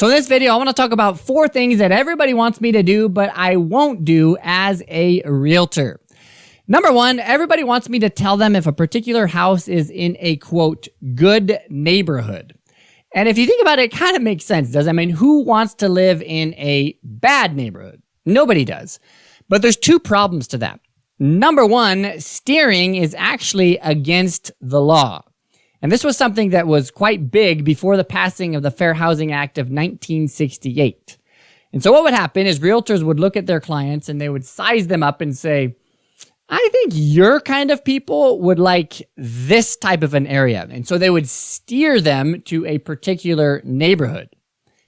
So in this video, I want to talk about 4 things that everybody wants me to do, but I won't do as a realtor. Number 1, everybody wants me to tell them if a particular house is in a, quote, good neighborhood. And if you think about it, it kind of makes sense, doesn't it? I mean, who wants to live in a bad neighborhood? Nobody does. But there's 2 problems to that. Number 1, steering is actually against the law. And this was something that was quite big before the passing of the Fair Housing Act of 1968. And so what would happen is realtors would look at their clients and they would size them up and say, I think your kind of people would like this type of an area. And so they would steer them to a particular neighborhood.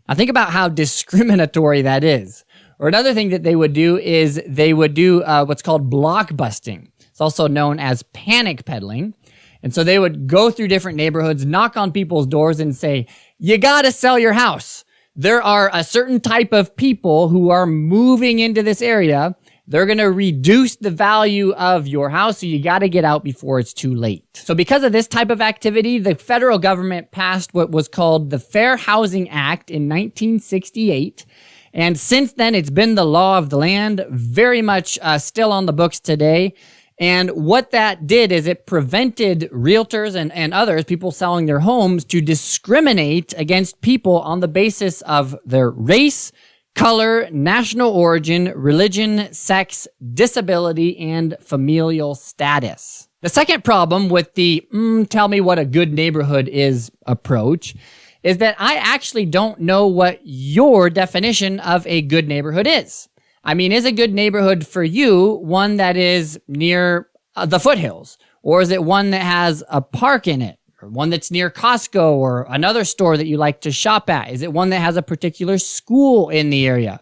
Now think about how discriminatory that is. Or another thing that they would do is they would do what's called block busting. It's also known as panic peddling. And so they would go through different neighborhoods, knock on people's doors and say, you gotta sell your house. There are a certain type of people who are moving into this area. They're going to reduce the value of your house, so you got to get out before it's too late. So because of this type of activity, the federal government passed what was called the Fair Housing Act in 1968. And since then, it's been the law of the land, very much still on the books today. And what that did is it prevented realtors and others, people selling their homes, to discriminate against people on the basis of their race, color, national origin, religion, sex, disability, and familial status. The second problem with the tell me what a good neighborhood is approach is that I actually don't know what your definition of a good neighborhood is. I mean, is a good neighborhood for you one that is near the foothills? Or is it one that has a park in it? Or one that's near Costco or another store that you like to shop at? Is it one that has a particular school in the area?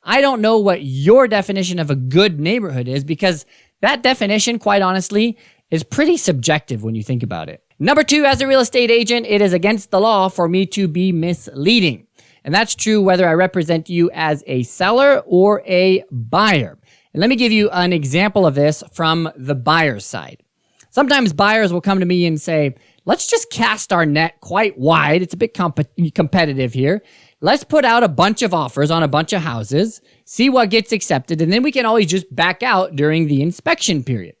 I don't know what your definition of a good neighborhood is, because that definition, quite honestly, is pretty subjective when you think about it. Number 2, as a real estate agent, it is against the law for me to be misleading. And that's true whether I represent you as a seller or a buyer. And let me give you an example of this from the buyer's side. Sometimes buyers will come to me and say, let's just cast our net quite wide. It's a bit competitive here. Let's put out a bunch of offers on a bunch of houses, see what gets accepted, and then we can always just back out during the inspection period.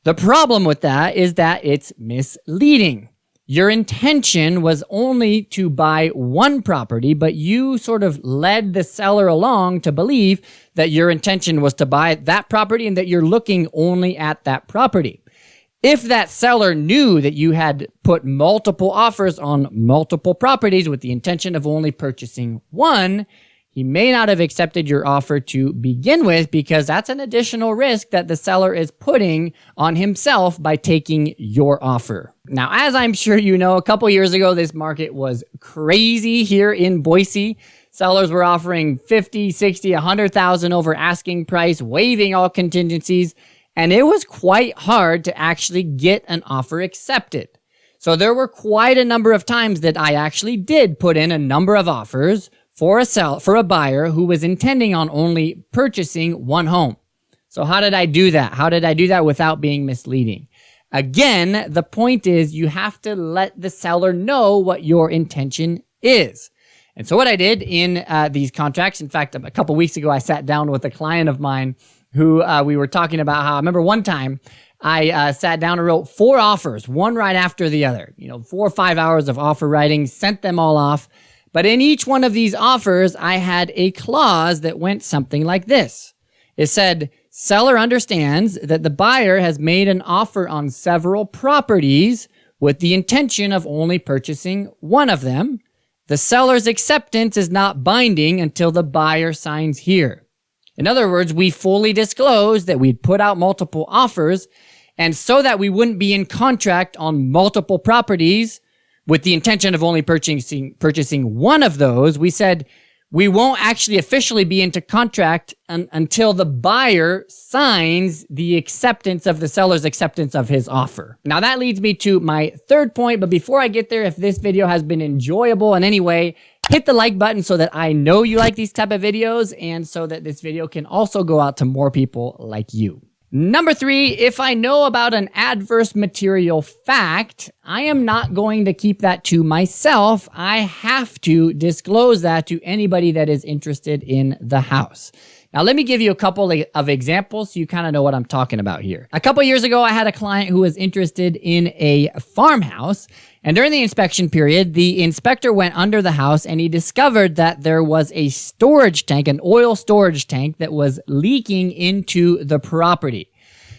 The problem with that is that it's misleading. Your intention was only to buy one property, but you sort of led the seller along to believe that your intention was to buy that property and that you're looking only at that property. If that seller knew that you had put multiple offers on multiple properties with the intention of only purchasing one, he may not have accepted your offer to begin with, because that's an additional risk that the seller is putting on himself by taking your offer. Now, as I'm sure you know, a couple years ago, this market was crazy here in Boise. Sellers were offering 50, 60, 100,000 over asking price, waiving all contingencies. And it was quite hard to actually get an offer accepted. So there were quite a number of times that I actually did put in a number of offers for a buyer who was intending on only purchasing one home. So how did I do that? How did I do that without being misleading? Again, the point is you have to let the seller know what your intention is. And so what I did in these contracts, in fact, a couple weeks ago, I sat down with a client of mine who we were talking about how, I remember one time I sat down and wrote 4 offers, one right after the other, 4 or 5 hours of offer writing, sent them all off. But in each one of these offers, I had a clause that went something like this. It said, seller understands that the buyer has made an offer on several properties with the intention of only purchasing one of them. The seller's acceptance is not binding until the buyer signs here. In other words, we fully disclosed that we'd put out multiple offers, and so that we wouldn't be in contract on multiple properties with the intention of only purchasing one of those, we said we won't actually officially be into contract until the buyer signs the acceptance of the seller's acceptance of his offer. Now that leads me to my third point, but before I get there, if this video has been enjoyable in any way, hit the like button so that I know you like these type of videos and so that this video can also go out to more people like you. Number 3, if I know about an adverse material fact, I am not going to keep that to myself. I have to disclose that to anybody that is interested in the house. Now, let me give you a couple of examples so you kind of know what I'm talking about here. A couple years ago, I had a client who was interested in a farmhouse, and during the inspection period, the inspector went under the house and he discovered that there was a storage tank, an oil storage tank that was leaking into the property.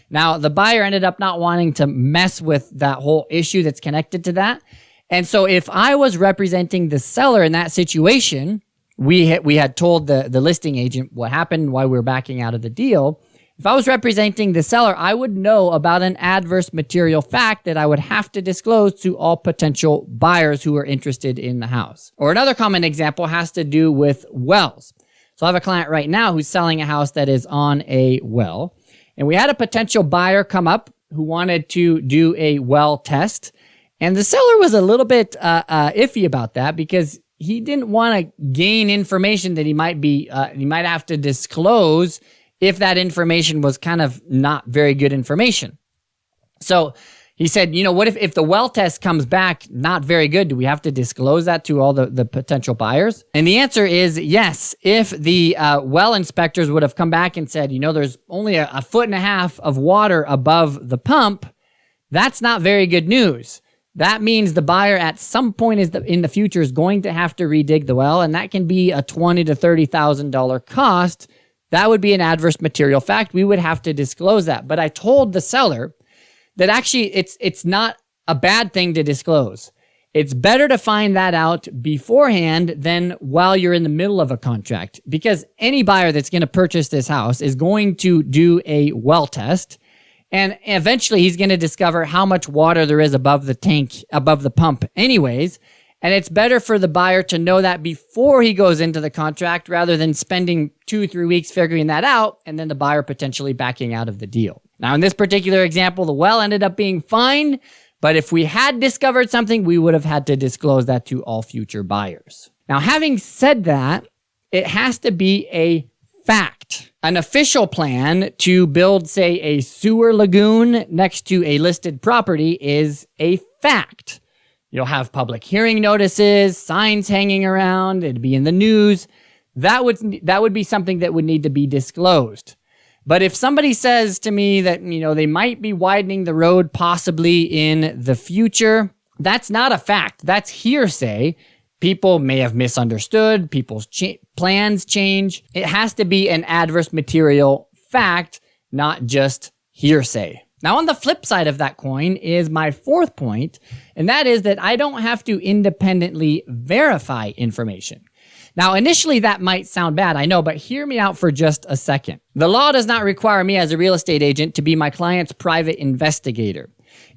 Now, the buyer ended up not wanting to mess with that whole issue that's connected to that. And so if I was representing the seller in that situation, we had told the listing agent what happened, why we were backing out of the deal. If I was representing the seller, I would know about an adverse material fact that I would have to disclose to all potential buyers who are interested in the house. Or another common example has to do with wells. So I have a client right now who's selling a house that is on a well. And we had a potential buyer come up who wanted to do a well test. And the seller was a little bit iffy about that because he didn't want to gain information that he might have to disclose if that information was kind of not very good information. So he said, what if the well test comes back not very good? Do we have to disclose that to all the potential buyers? And the answer is yes. If the well inspectors would have come back and said, there's only a 1.5 feet of water above the pump, that's not very good news. That means the buyer at some point in the future is going to have to redig the well, and that can be a $20,000 to $30,000 cost. That would be an adverse material fact. We would have to disclose that. But I told the seller that actually it's not a bad thing to disclose. It's better to find that out beforehand than while you're in the middle of a contract, because any buyer that's going to purchase this house is going to do a well test. And eventually he's going to discover how much water there is above the tank, above the pump anyways. And it's better for the buyer to know that before he goes into the contract rather than spending 2-3 weeks figuring that out and then the buyer potentially backing out of the deal. Now, in this particular example, the well ended up being fine, but if we had discovered something, we would have had to disclose that to all future buyers. Now, having said that, it has to be a fact. An official plan to build, say, a sewer lagoon next to a listed property is a fact. You'll have public hearing notices, signs hanging around, it'd be in the news. That would be something that would need to be disclosed. But if somebody says to me that, they might be widening the road possibly in the future, that's not a fact. That's hearsay. People may have misunderstood. People's plans change. It has to be an adverse material fact, not just hearsay. Now, on the flip side of that coin is my 4th point, and that is that I don't have to independently verify information. Now, initially that might sound bad, I know, but hear me out for just a second. The law does not require me as a real estate agent to be my client's private investigator.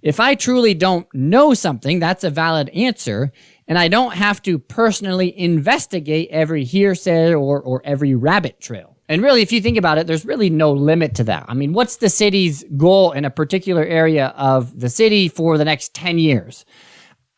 If I truly don't know something, that's a valid answer, and I don't have to personally investigate every hearsay or every rabbit trail. And really, if you think about it, there's really no limit to that. I mean, what's the city's goal in a particular area of the city for the next 10 years?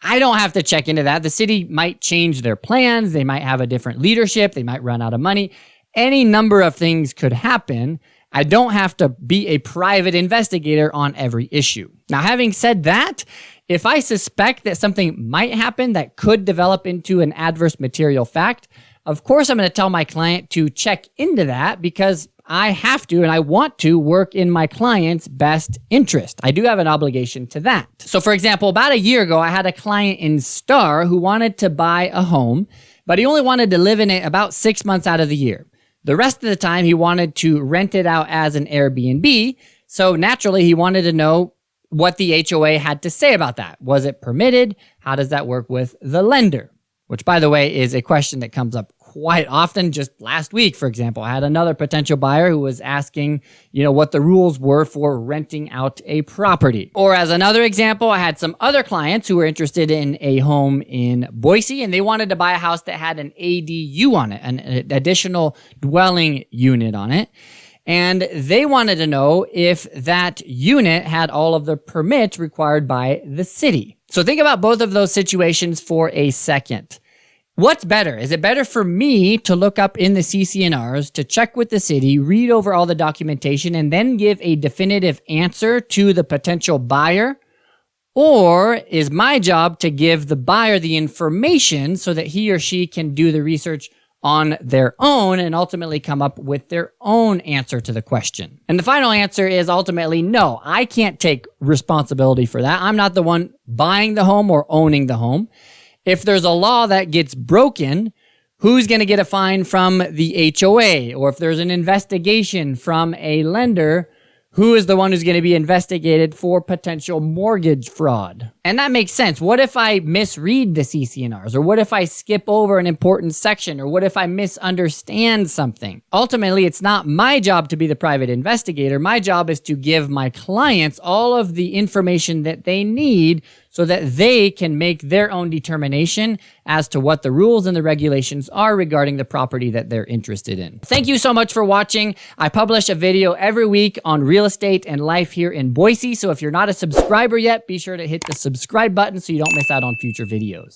I don't have to check into that. The city might change their plans. They might have a different leadership. They might run out of money. Any number of things could happen. I don't have to be a private investigator on every issue. Now, having said that, if I suspect that something might happen that could develop into an adverse material fact, of course, I'm going to tell my client to check into that because I have to and I want to work in my client's best interest. I do have an obligation to that. So, for example, about a year ago, I had a client in Star who wanted to buy a home, but he only wanted to live in it about 6 months out of the year. The rest of the time, he wanted to rent it out as an Airbnb. So naturally, he wanted to know what the HOA had to say about that. Was it permitted? How does that work with the lender? Which, by the way, is a question that comes up quite often. Just last week, for example, I had another potential buyer who was asking, what the rules were for renting out a property. Or as another example, I had some other clients who were interested in a home in Boise, and they wanted to buy a house that had an ADU on it, an additional dwelling unit on it. And they wanted to know if that unit had all of the permits required by the city. So think about both of those situations for a second. What's better? Is it better for me to look up in the CC&Rs, to check with the city, read over all the documentation, and then give a definitive answer to the potential buyer? Or is my job to give the buyer the information so that he or she can do the research on their own and ultimately come up with their own answer to the question? And the final answer is ultimately no, I can't take responsibility for that. I'm not the one buying the home or owning the home. If there's a law that gets broken, who's going to get a fine from the HOA? Or if there's an investigation from a lender, who is the one who's going to be investigated for potential mortgage fraud? And that makes sense. What if I misread the CC&Rs? Or what if I skip over an important section? Or what if I misunderstand something? Ultimately, it's not my job to be the private investigator. My job is to give my clients all of the information that they need so that they can make their own determination as to what the rules and the regulations are regarding the property that they're interested in. Thank you so much for watching. I publish a video every week on real estate and life here in Boise. So if you're not a subscriber yet, be sure to hit the subscribe button so you don't miss out on future videos.